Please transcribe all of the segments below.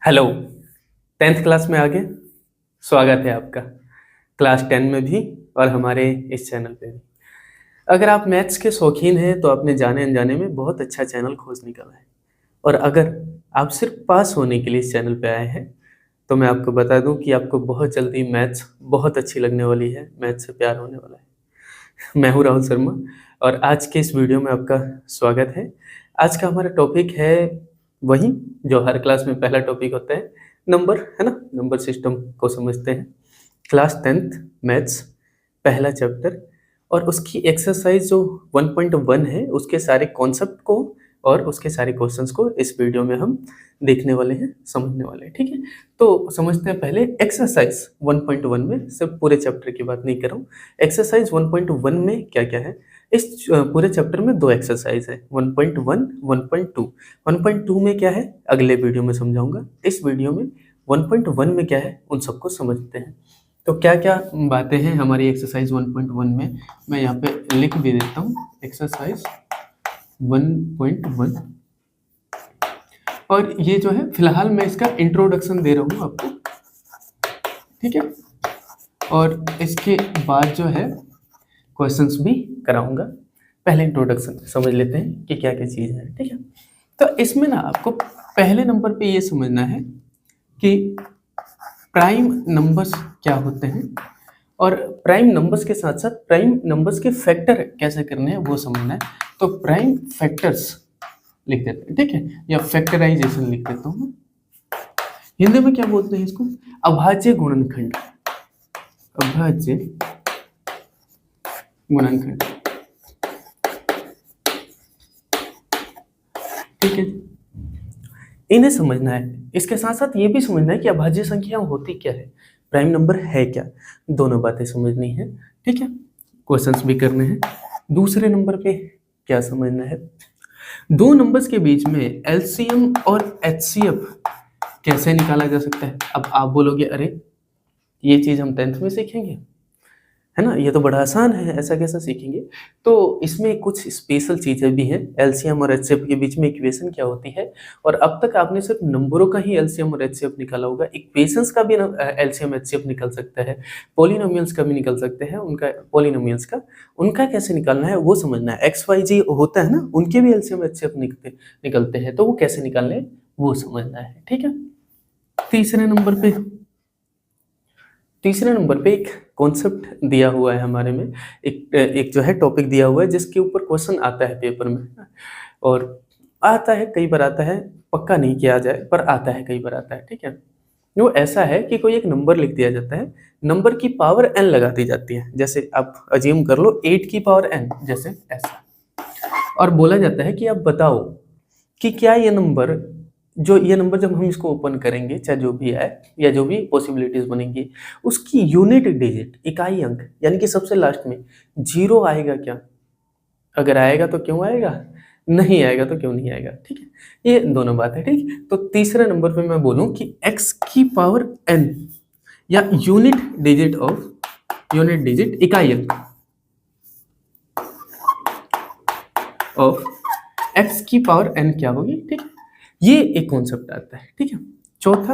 Hello. 10th class में आ गए। स्वागत है आपका क्लास 10 में भी और हमारे इस चैनल पे भी। अगर आप मैथ्स के शौकीन हैं तो आपने जाने अनजाने में बहुत अच्छा चैनल खोज निकाला है। और अगर आप सिर्फ पास होने के लिए इस चैनल पे आए हैं तो मैं आपको बता दूं कि आपको बहुत जल्दी मैथ्स बहुत अच्छी लगने वाली है, मैथ्स से प्यार होने वाला है। मैं हूँ राहुल शर्मा और आज के इस वीडियो में आपका स्वागत है। आज का हमारा टॉपिक है वही जो हर क्लास में पहला टॉपिक होता है, नंबर, है ना। नंबर सिस्टम को समझते हैं। क्लास 10th मैथ्स पहला चैप्टर और उसकी एक्सरसाइज जो 1.1 है उसके सारे कॉन्सेप्ट को और उसके सारे क्वेश्चंस को इस वीडियो में हम देखने वाले हैं, समझने वाले हैं। ठीक है, तो समझते हैं पहले एक्सरसाइज 1.1 में। सिर्फ पूरे चैप्टर की बात नहीं कर रहा हूँ, एक्सरसाइज 1.1 में क्या क्या है। इस पूरे चैप्टर में दो एक्सरसाइज है, 1.1 1.2। 1.2 में क्या है अगले वीडियो में समझाऊंगा। इस वीडियो में 1.1 में क्या है उन सबको समझते हैं। तो क्या क्या बातें हैं हमारी एक्सरसाइज 1.1 में, मैं यहाँ पे लिख भी देता हूँ। एक्सरसाइज 1.1 और ये जो है फिलहाल मैं इसका इंट्रोडक्शन दे रहा हूँ आपको, ठीक है। और इसके बाद जो है क्वेश्चंस भी कराऊंगा। पहले इंट्रोडक्शन समझ लेते हैं कि क्या क्या चीज़ है, ठीक है। तो इसमें ना आपको पहले नंबर पे ये समझना है कि प्राइम नंबर्स क्या होते हैं और प्राइम नंबर्स के साथ साथ प्राइम नंबर्स के फैक्टर कैसे करने हैं वो समझना है। तो प्राइम फैक्टर्स लिख देते हैं, ठीक है, या फैक्टराइजेशन लिख देता हूँ। हिंदी में क्या बोलते हैं इसको? अभाज्य गुणनखंड। अभाज्य गुणनखंड, ठीक है। इन्हें समझना है, इसके साथ साथ ये भी समझना है कि अभाज्य संख्या होती क्या है, प्राइम नंबर है क्या, दोनों बातें समझनी है, ठीक है। क्वेश्चंस भी करने हैं। दूसरे नंबर पे क्या समझना है, दो नंबर्स के बीच में एलसीएम और एचसीएफ कैसे निकाला जा सकता है। अब आप बोलोगे अरे ये चीज हम 10th में सीखेंगे, है ना, ये तो बड़ा आसान है, ऐसा कैसा सीखेंगे। तो इसमें कुछ स्पेशल चीज़ें भी हैं। एलसीएम और एचसीएफ के बीच में इक्वेशन क्या होती है, और अब तक आपने सिर्फ नंबरों का ही एलसीएम और एचसीएफ निकाला होगा, इक्वेशंस का भी एलसीएम एचसीएफ निकल सकता है, पॉलिनोमियल्स का भी निकल सकते हैं, उनका पॉलिनोमियल्स का उनका कैसे निकालना है वो समझना है। एक्स वाई जी होता है ना, उनके भी एलसीएम एचसीएफ निकलते हैं, तो वो कैसे निकालने हैं वो समझना है, ठीक है। तीसरे नंबर पे एक कॉन्सेप्ट दिया हुआ है हमारे में, एक जो है टॉपिक दिया हुआ है जिसके ऊपर क्वेश्चन आता है पेपर में, और आता है कई बार, आता है, पक्का नहीं किया जाए पर आता है कई बार आता है, ठीक है। वो ऐसा है कि कोई एक नंबर लिख दिया जाता है, नंबर की पावर n लगा दी जाती है, जैसे आप अज्यूम कर लो 8 की पावर n, जैसे ऐसा, और बोला जाता है कि आप बताओ कि क्या ये नंबर जब हम इसको ओपन करेंगे, चाहे जो भी है या जो भी पॉसिबिलिटीज बनेंगी, उसकी यूनिट डिजिट, इकाई अंक, यानी कि सबसे लास्ट में जीरो आएगा क्या? अगर आएगा तो क्यों आएगा, नहीं आएगा तो क्यों नहीं आएगा, ठीक है। ये दोनों बात है, ठीक। तो तीसरे नंबर पे मैं बोलूं कि x की पावर n या यूनिट डिजिट इकाई अंक ऑफ x की पावर n क्या होगी, ठीक है। ये एक कॉन्सेप्ट आता है, ठीक है। चौथा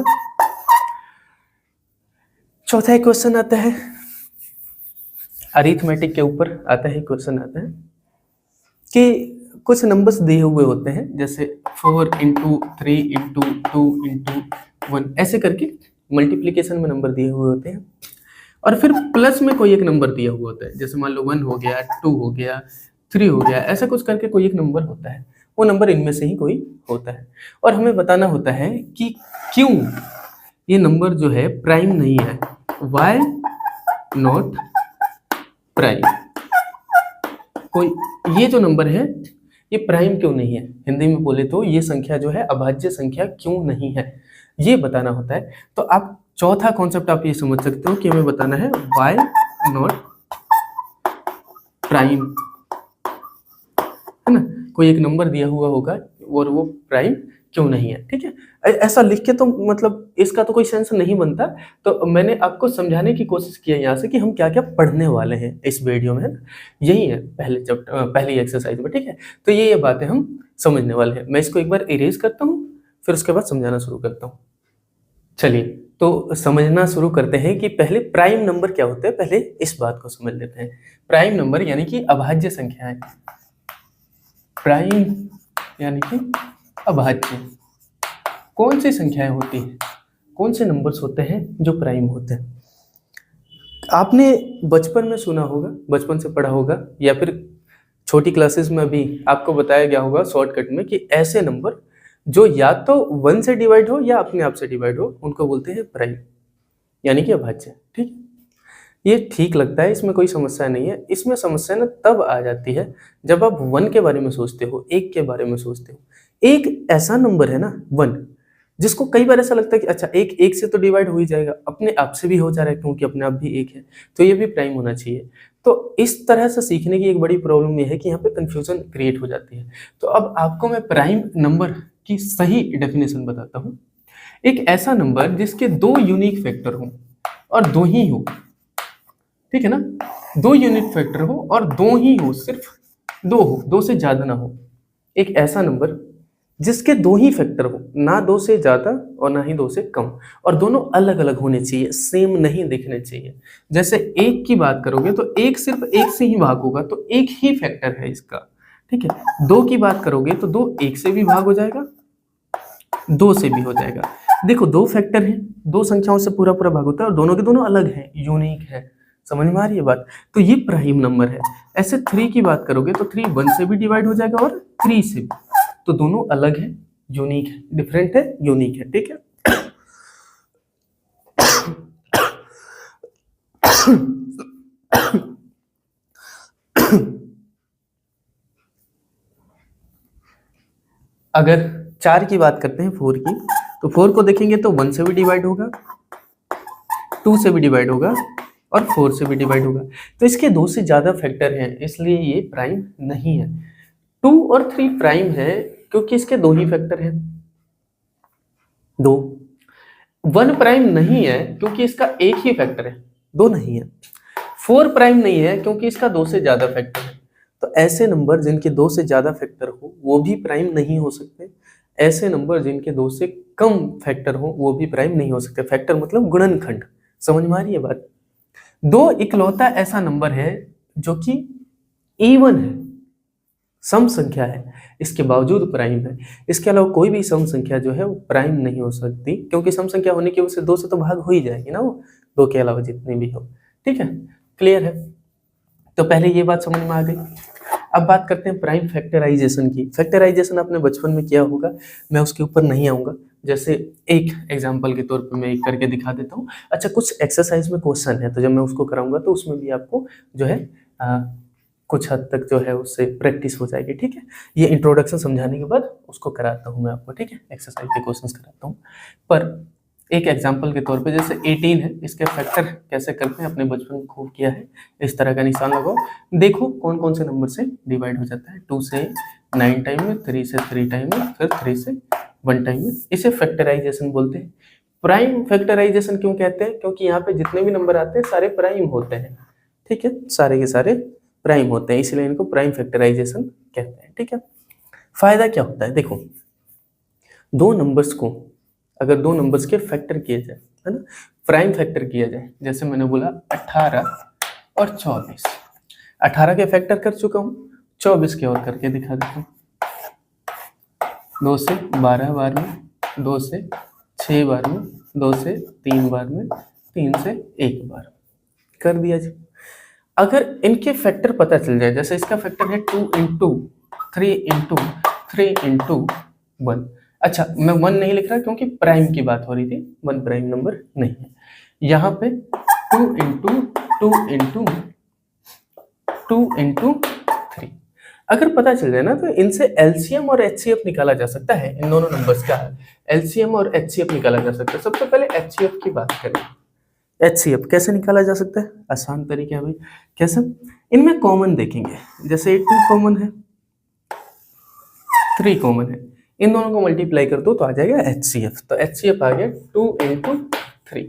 एक क्वेश्चन आता है, अरिथमेटिक के ऊपर आता है, क्वेश्चन आता है कि कुछ नंबर्स दिए हुए होते हैं, जैसे 4 × 3 × 2 × 1, ऐसे करके मल्टीप्लीकेशन में नंबर दिए हुए होते हैं, और फिर प्लस में कोई एक नंबर दिया हुआ होता है, जैसे मान लो 1 हो गया, 2 हो गया, 3 हो गया, ऐसा कुछ करके कोई एक नंबर होता है, वो नंबर इनमें से ही कोई होता है, और हमें बताना होता है कि क्यों ये नंबर जो है प्राइम नहीं है, वाई नॉट प्राइम। कोई ये जो नंबर है ये प्राइम क्यों नहीं है, हिंदी में बोले तो ये संख्या जो है अभाज्य संख्या क्यों नहीं है, ये बताना होता है। तो आप चौथा कॉन्सेप्ट आप ये समझ सकते हो कि हमें बताना है वाई नॉट प्राइम, है ना। कोई एक नंबर दिया हुआ होगा और वो प्राइम क्यों नहीं है, ठीक है। ऐसा लिख के तो मतलब इसका तो कोई सेंस नहीं बनता, तो मैंने आपको समझाने की कोशिश की है यहाँ से कि हम क्या क्या पढ़ने वाले हैं इस वीडियो में, है ना। यही है पहली एक्सरसाइज में, ठीक है। तो ये बातें हम समझने वाले हैं। मैं इसको एक बार इरेज करता हूँ, फिर उसके बाद समझाना शुरू करता हूँ। चलिए, तो समझना शुरू करते हैं कि पहले प्राइम नंबर क्या होते हैं, पहले इस बात को समझ लेते हैं। प्राइम नंबर यानी कि अभाज्य संख्याएं, प्राइम यानी कि अभाज्य। कौन सी संख्याएं होती हैं, कौन से नंबर्स होते हैं जो प्राइम होते हैं? आपने बचपन में सुना होगा, बचपन से पढ़ा होगा, या फिर छोटी क्लासेस में भी आपको बताया गया होगा शॉर्टकट में कि ऐसे नंबर जो या तो 1 से डिवाइड हो या अपने आप से डिवाइड हो, उनको बोलते हैं प्राइम यानी कि अभाज्य। ठीक, ये ठीक लगता है, इसमें कोई समस्या नहीं है। इसमें समस्या ना तब आ जाती है जब आप 1 के बारे में सोचते हो, 1 के बारे में सोचते हो। एक ऐसा नंबर है ना 1, जिसको कई बार ऐसा लगता है कि अच्छा एक 1 से तो डिवाइड हो ही जाएगा, अपने आप से भी हो जा रहा है क्योंकि अपने आप भी 1 है, तो ये भी प्राइम होना चाहिए। तो इस तरह से सीखने की एक बड़ी प्रॉब्लम ये है कि यहाँ पे कंफ्यूजन क्रिएट हो जाती है। तो अब आपको मैं प्राइम नंबर की सही डेफिनेशन बताता हूँ। एक ऐसा नंबर जिसके 2 यूनिक फैक्टर हो और 2 ही हो, ठीक है ना, 2 यूनिक फैक्टर हो और 2 ही हो, सिर्फ 2 हो, 2 से ज्यादा ना हो। एक ऐसा नंबर जिसके 2 ही फैक्टर हो, ना 2 से ज्यादा और ना ही 2 से कम, और दोनों अलग अलग होने चाहिए, सेम नहीं दिखने चाहिए। जैसे 1 की बात करोगे तो 1 सिर्फ 1 से ही भाग होगा, तो 1 ही फैक्टर है इसका, ठीक है। 2 की बात करोगे तो 2 1 से भी भाग हो जाएगा, 2 से भी हो जाएगा। देखो 2 फैक्टर हैं, 2 संख्याओं से पूरा पूरा भाग होता है और दोनों के दोनों अलग हैं, यूनिक है। समझ में आ रही है बात? तो ये प्राइम नंबर है। ऐसे 3 की बात करोगे तो 3 1 से भी डिवाइड हो जाएगा और 3 से भी, तो दोनों अलग है, यूनिक है, डिफरेंट है, यूनिक है, ठीक है। अगर 4 की बात करते हैं, 4 की, तो 4 को देखेंगे तो 1 से भी डिवाइड होगा, 2 से भी डिवाइड होगा और 4 से भी डिवाइड होगा। तो इसके 2 से ज्यादा फैक्टर हैं, इसलिए ये प्राइम नहीं है। 2 और 3 प्राइम है क्योंकि इसके 2 ही फैक्टर हैं, 2। 1 प्राइम नहीं है क्योंकि इसका 1 ही फैक्टर है, 2 नहीं है। 4 प्राइम नहीं है क्योंकि इसका 2 से ज्यादा फैक्टर है। तो ऐसे नंबर जिनके 2 से ज्यादा फैक्टर हो वो भी प्राइम नहीं हो सकते। ऐसे नंबर जिनके 2 से कम फैक्टर हो वो भी प्राइम नहीं हो सकते। फैक्टर मतलब गुणनखंड, समझ में आ रही है बात? 2 इकलौता ऐसा नंबर है जो कि इवन है, सम संख्या है, इसके बावजूद प्राइम है। इसके अलावा कोई भी सम संख्या जो है वो प्राइम नहीं हो सकती, क्योंकि सम संख्या होने की वजह से 2 से तो भाग हो ही जाएगी ना, वो 2 के अलावा जितनी भी हो, ठीक है। क्लियर है? तो पहले ये बात समझ में आ गई। अब बात करते हैं प्राइम फैक्टराइजेशन की। फैक्टराइजेशन आपने बचपन में किया होगा, मैं उसके ऊपर नहीं आऊंगा। जैसे एक एग्जांपल के तौर पे मैं एक करके दिखा देता हूँ। अच्छा, कुछ एक्सरसाइज में क्वेश्चन है, तो जब मैं उसको कराऊंगा तो उसमें भी आपको जो है कुछ हद तक जो है उससे प्रैक्टिस हो जाएगी, ठीक है। ये इंट्रोडक्शन समझाने के बाद उसको कराता हूँ मैं आपको, ठीक है, एक्सरसाइज के क्वेश्चंस कराता हूँ। पर एक एग्जांपल के तौर पे जैसे 18 है, इसके फैक्टर कैसे करते हैं अपने बचपन में खूब किया है। इस तरह का निशान लगाओ, देखो कौन कौन से नंबर से डिवाइड हो जाता है। 2 से 9 टाइम में, 3 से 3 टाइम में, फिर 3 से 1 टाइम में। इसे फैक्टराइजेशन बोलते हैं। प्राइम फैक्टराइजेशन क्यों कहते हैं? क्योंकि यहाँ पे जितने भी नंबर आते हैं सारे प्राइम होते हैं, ठीक है, सारे के सारे प्राइम होते हैं, इसलिए इनको प्राइम फैक्टराइजेशन कहते हैं, ठीक है। फायदा क्या होता है? देखो, दो नंबर्स को अगर 2 नंबर्स के फैक्टर किए जाए, है ना, प्राइम फैक्टर किया जाए, जैसे मैंने बोला 18 और 24, 18 के फैक्टर कर चुका हूँ, 24 के और करके दिखा देता हूँ। 2 से 12 बार में, 2 से 6 बार में, 2 से 3 बार में, 3 से 1 बार कर दिया जी। अगर इनके फैक्टर पता चल जाए, जैसे इसका फैक्टर है 2 इंटू 3 इंटू 3 इंटू 1। अच्छा, मैं 1 नहीं लिख रहा क्योंकि प्राइम की बात हो रही थी, 1 प्राइम नंबर नहीं है। यहाँ पे 2 इंटू 2 इंटू 2 इंटू 3 अगर पता चल जाए ना, तो इनसे एलसीएम और एचसीएफ निकाला जा सकता है। इन दोनों नंबर्स का एलसीएम और एचसीएफ निकाला जा सकता है। सबसे पहले एचसीएफ की बात करें। एचसीएफ कैसे निकाला जा सकता है? आसान तरीका है भाई। कैसे? इनमें कॉमन देखेंगे, जैसे 2 कॉमन है, 3 कॉमन है, इन दोनों को मल्टीप्लाई कर दो तो आ जाएगा एचसीएफ। तो एचसीएफ आ गया 2 इंटू 3,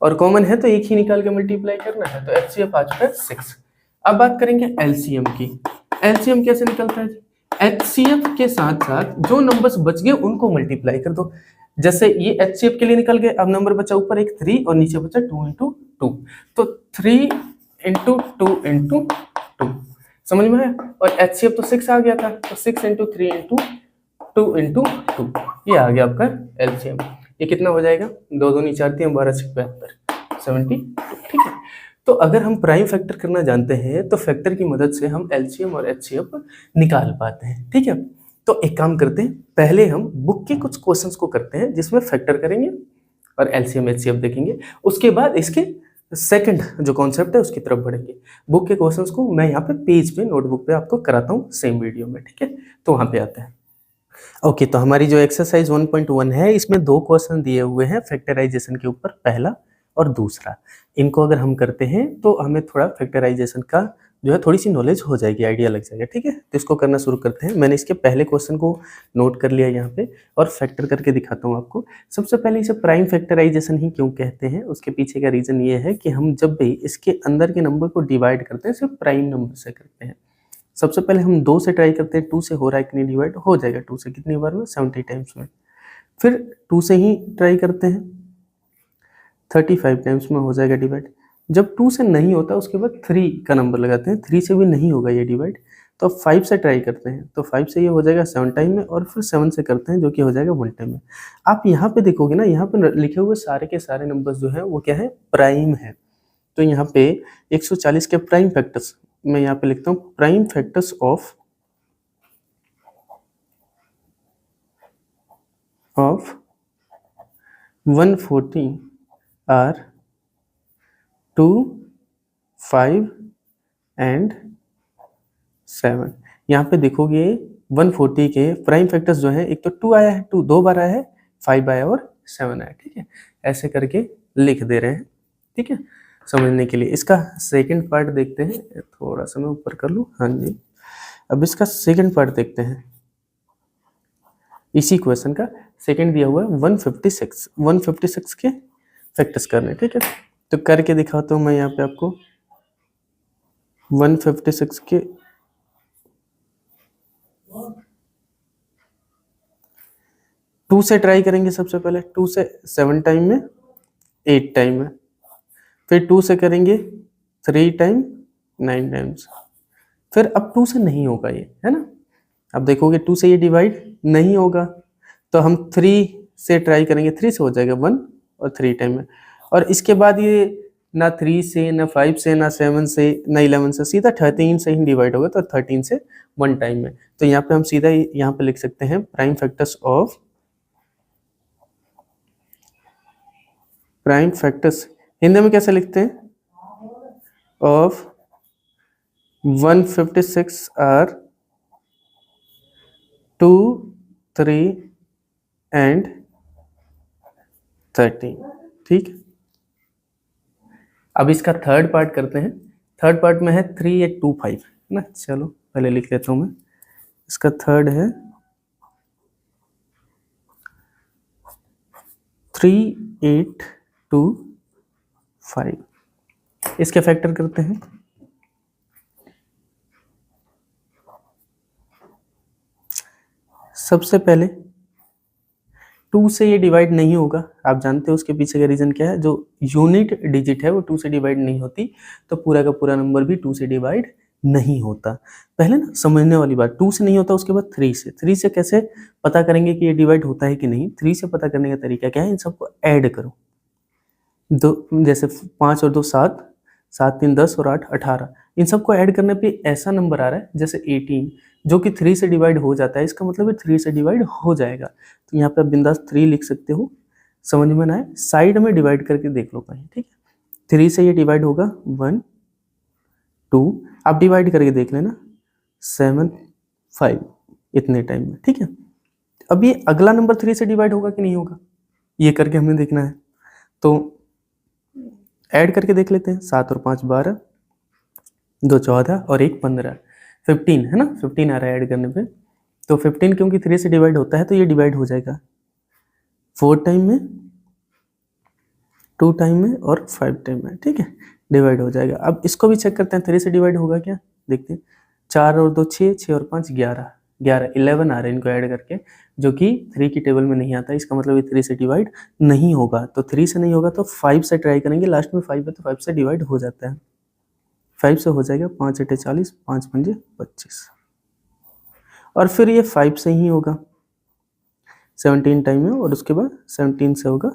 और कॉमन है तो एक ही निकाल के मल्टीप्लाई करना है, तो एचसीएफ आ चुका है 6। अब बात करेंगे एलसीएम की। एलसीएम कैसे निकलता है? एचसीएफ के साथ साथ जो नंबर्स बच गए उनको मल्टीप्लाई कर दो। जैसे ये HCF के लिए निकल गए, अब नंबर बचा ऊपर एक 3 और नीचे बचा 2 इंटू 2, तो 3 इंटू 2 इंटू 2, समझ में आया। और HCF तो 6 आ गया था, तो 6 इंटू 3 इंटू 2 इंटू 2, ये आ गया आपका LCM। ये कितना हो जाएगा, 2 दूनी 4 3 12 से 72, 72, ठीक है। तो अगर हम प्राइम फैक्टर करना जानते हैं तो फैक्टर की मदद से हम LCM और HCF निकाल पाते हैं, ठीक है। तो एक काम करते हैं, पहले हम बुक के कुछ क्वेश्चंस को करते हैं जिसमें फैक्टर करेंगे और LCM HCF देखेंगे, उसके बाद इसके सेकंड जो कॉन्सेप्ट है उसकी तरफ बढ़ेंगे। बुक के क्वेश्चंस को मैं यहाँ पे पेज पे नोटबुक पे आपको कराता हूँ सेम वीडियो में, ठीक है। तो वहाँ पे आते हैं। ओके, तो हमारी जो एक्सरसाइज 1.1 है इसमें 2 क्वेश्चन दिए हुए हैं फैक्टराइजेशन के ऊपर, पहला और दूसरा। इनको अगर हम करते हैं तो हमें थोड़ा फैक्टराइजेशन का जो है थोड़ी सी नॉलेज हो जाएगी, आइडिया लग जाएगा, ठीक है। तो इसको करना शुरू करते हैं। मैंने इसके पहले क्वेश्चन को नोट कर लिया यहाँ पे और फैक्टर करके दिखाता हूँ आपको। सबसे पहले इसे प्राइम फैक्टराइजेशन ही क्यों कहते हैं, उसके पीछे का रीजन ये है कि हम जब भी इसके अंदर के नंबर को डिवाइड करते हैं सिर्फ प्राइम नंबर से करते हैं। सबसे पहले हम 2 से ट्राई करते हैं, 2 से हो रहा है कि नहीं डिवाइड, हो जाएगा 2 से कितनी बार में, 70 टाइम्स में। फिर 2 से ही ट्राई करते हैं, 35 टाइम्स में हो जाएगा डिवाइड। जब 2 से नहीं होता उसके बाद 3 का नंबर लगाते हैं, 3 से भी नहीं होगा ये डिवाइड, तो 5 से ट्राई करते हैं, तो 5 से ये हो जाएगा 7 टाइम में, और फिर 7 से करते हैं जो कि हो जाएगा 1 टाइम में। आप यहाँ पे देखोगे ना, यहाँ पे लिखे हुए सारे के सारे नंबर्स जो है वो क्या है, प्राइम है। तो यहाँ पे 140 के प्राइम फैक्टर्स मैं यहाँ पे लिखता हूँ, prime factors of 140 are 2, 5 and 7। यहाँ पे देखोगे 140 के प्राइम फैक्टर्स जो है, एक तो 2 आया है, 2 2 बार आया है, 5 आया और 7 आया, ठीक है। ऐसे करके लिख दे रहे हैं, ठीक है, समझने के लिए। इसका सेकंड पार्ट देखते हैं, थोड़ा सा मैं ऊपर कर लूँ, हाँ जी। अब इसका सेकंड पार्ट देखते हैं, इसी क्वेश्चन का सेकंड दिया हुआ है 156 के फैक्टर्स करने, ठीक है। तो करके दिखाता हूँ मैं यहाँ पे आपको 156 के 2 से ट्राई करेंगे। सबसे पहले 2 से 7 टाइम में, 8 टाइम में, फिर 2 से करेंगे 3 टाइम, 9 टाइम्स। फिर अब 2 से नहीं होगा ये, है ना। अब देखोगे 2 से ये डिवाइड नहीं होगा, तो हम 3 से ट्राई करेंगे, 3 से हो जाएगा 1 और 3 टाइम में। और इसके बाद ये ना 3 से, ना 5 से, ना 7 से, ना 11 से, सीधा 13 से ही डिवाइड होगा, तो 13 से 1 टाइम में। तो यहाँ पे हम सीधा यहाँ पे लिख सकते हैं prime factors of, prime factors Hindi में कैसे लिखते हैं, ऑफ 156 आर 2, 3 एंड 13, ठीक। अब इसका थर्ड पार्ट करते हैं। थर्ड पार्ट में है 3, 8, 2, 5, है ना। चलो पहले लिख लेता हूँ मैं, इसका थर्ड है 3, 8, 2, 5। इसके फैक्टर करते हैं। सबसे पहले 2 से ये डिवाइड नहीं होगा, आप जानते हो उसके पीछे का रीजन क्या है, जो यूनिट डिजिट है वो 2 से डिवाइड नहीं होती, तो पूरा का पूरा नंबर भी 2 से डिवाइड नहीं होता। पहले ना समझने वाली बात, 2 से नहीं होता, उसके बाद 3 से कैसे पता करेंगे कि ये डिवाइड होता है कि नहीं। 3 से पता करने का तरीका क्या है, इन सबको ऐड करो। दो, जैसे 5 और 2 7, 7 3 10 और 8 18, इन सबको ऐड करने पे ऐसा नंबर आ रहा है जैसे 18, जो कि 3 से डिवाइड हो जाता है। इसका मतलब है 3 से डिवाइड हो जाएगा, तो यहाँ पे आप बिंदास 3 लिख सकते हो, समझ में ना आए साइड में डिवाइड करके देख लो कहीं, ठीक है। 3 से ये डिवाइड होगा 1 2, आप डिवाइड करके देख लेना 7 5, इतने टाइम में, ठीक है। अब ये अगला नंबर 3 से डिवाइड होगा कि नहीं होगा, ये करके हमें देखना है। तो ऐड करके देख लेते हैं, 7 और 5 12, 2 14 और 1 15, 15 है ना, 15 आ रहा है ऐड करने पे। तो 15 क्योंकि 3 से डिवाइड होता है तो ये डिवाइड हो जाएगा 4 टाइम में, 2 टाइम में और 5 टाइम में, ठीक है, डिवाइड हो जाएगा। अब इसको भी चेक करते हैं 3 से डिवाइड होगा क्या, देखते हैं। 4 और 2 6, 6 और 5 11, 11 11 आ रहे हैं इनको ऐड करके, जो कि 3 की टेबल में नहीं आता, इसका मतलब ये 3 से डिवाइड नहीं होगा। तो 3 से नहीं होगा तो 5 से ट्राई करेंगे, लास्ट में 5 है तो 5 से डिवाइड हो जाता है, 5 से हो जाएगा, 5 × 40, 5 × 5 = 25। और फिर ये 5 से ही होगा 17 टाइम में, और उसके बाद 17 से होगा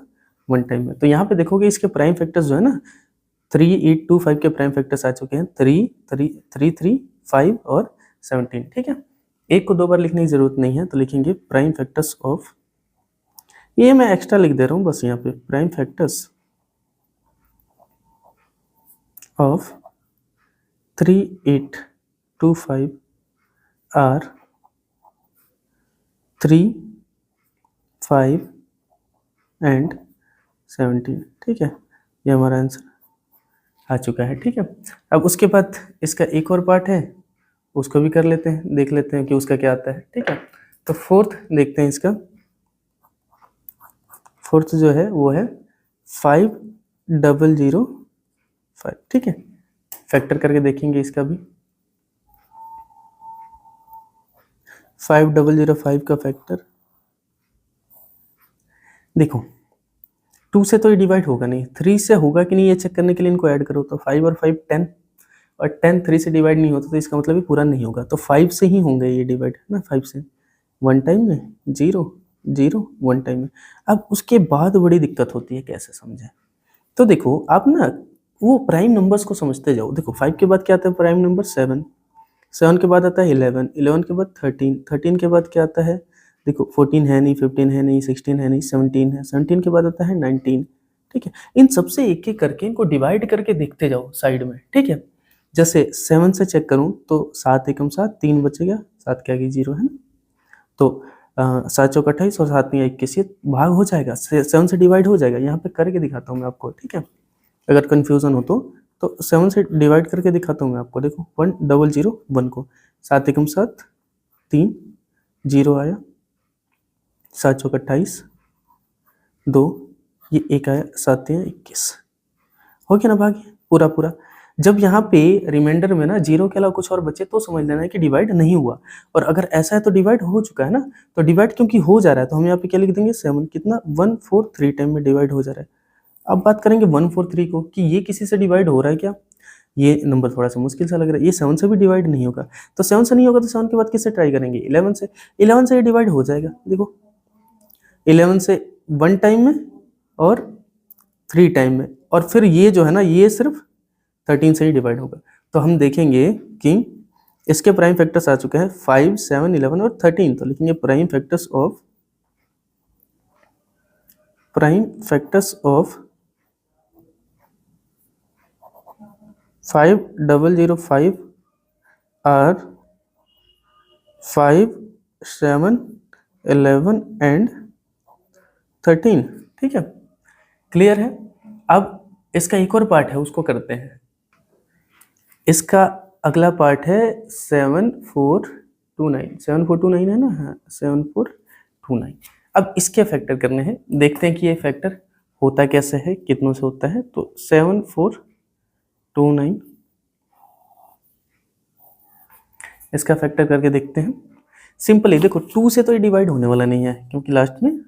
1 टाइम में। तो यहाँ पे देखोगे इसके प्राइम फैक्टर्स जो है ना 3, 8, 2, 5 के प्राइम फैक्टर्स आ चुके हैं, 3, 3, 5 और 17। ठीक है, एक को 2 बार लिखने की जरूरत नहीं है, तो लिखेंगे प्राइम फैक्टर्स ऑफ, ये मैं एक्स्ट्रा लिख दे रहा हूँ बस यहाँ पे, prime factors of 3, 8, 2, 5 are 3, 5 and 17। ठीक है, ये हमारा आंसर आ चुका है। ठीक है, अब उसके बाद इसका एक और पार्ट है, उसको भी कर लेते हैं, देख लेते हैं कि उसका क्या आता है। ठीक है, तो फोर्थ देखते हैं इसका। फोर्थ जो है वो है 5005। ठीक है, फैक्टर करके देखेंगे इसका भी। 5005 का फैक्टर देखो, 2 से तो ये डिवाइड होगा नहीं, 3 से होगा कि नहीं ये चेक करने के लिए इनको ऐड करो। तो 5 और 5 10, और 10 3 से डिवाइड नहीं होता, तो इसका मतलब ये पूरा नहीं होगा। तो 5 से ही होंगे ये डिवाइड, है ना, 5 से 1 टाइम में 0 0 1 टाइम में। अब उसके बाद बड़ी दिक्कत होती है, कैसे समझें? तो देखो आप ना वो प्राइम नंबर्स को समझते जाओ। देखो 5 के बाद क्या आता है प्राइम नंबर? 7, 7 के बाद आता है 11, 11 के बाद 13, 13 के बाद क्या आता है? देखो 14 है नहीं, 15 है नहीं, 16 है नहीं, 17 है, 17 के बाद आता है 19। ठीक है, इन सबसे एक एक करके इनको डिवाइड करके देखते जाओ साइड में। ठीक है, जैसे 7 से चेक करूं तो 7 एकम 7, 3 बचेगा, 7 के आगे 0 है ना, तो 7 चौक 28 और 7 में 21, ये भाग हो जाएगा, 7 से डिवाइड हो जाएगा। यहाँ पे करके दिखाता हूँ मैं आपको। ठीक है, अगर कन्फ्यूजन हो तो 7 से डिवाइड करके दिखाता हूँ मैं आपको। देखो 1001 को 7 एकम 7, 3 0 आया, 7 चौक 28, 2 ये 1 आया, 7 3 21, हो गया ना भाग पूरा पूरा। जब यहाँ पे रिमाइंडर में ना 0 के अलावा कुछ और बचे तो समझ लेना है कि डिवाइड नहीं हुआ। और अगर ऐसा है तो डिवाइड हो चुका है ना, तो डिवाइड क्योंकि हो जा रहा है तो हम यहाँ पे क्या लिख देंगे 7, कितना 143 टाइम में डिवाइड हो जा रहा है। अब बात करेंगे 143 को कि ये किसी से डिवाइड हो रहा है क्या? ये नंबर थोड़ा सा मुश्किल सा लग रहा है, ये 7 से भी डिवाइड नहीं होगा। तो 7 से नहीं होगा तो 7 के बाद किससे ट्राई करेंगे? 11 से। 11 से ये डिवाइड हो जाएगा। देखो 11 से 1 टाइम में और 3 टाइम में, और फिर ये जो है ना ये सिर्फ 13 से ही डिवाइड होगा। तो हम देखेंगे कि इसके प्राइम फैक्टर्स आ चुके हैं 5, 7, 11 और 13। तो लिखेंगे prime factors of 5005 are 5, 7, 11 and 13। ठीक है, क्लियर है? अब इसका एक और पार्ट है, उसको करते हैं। इसका अगला पार्ट है 7429, 7429 है ना? हाँ 7429। अब इसके फैक्टर करने हैं, देखते हैं कि ये फैक्टर होता कैसे है, कितनों से होता है। तो 7429 इसका फैक्टर करके देखते हैं। सिंपली देखो 2 से तो ये डिवाइड होने वाला नहीं है, क्योंकि लास्ट में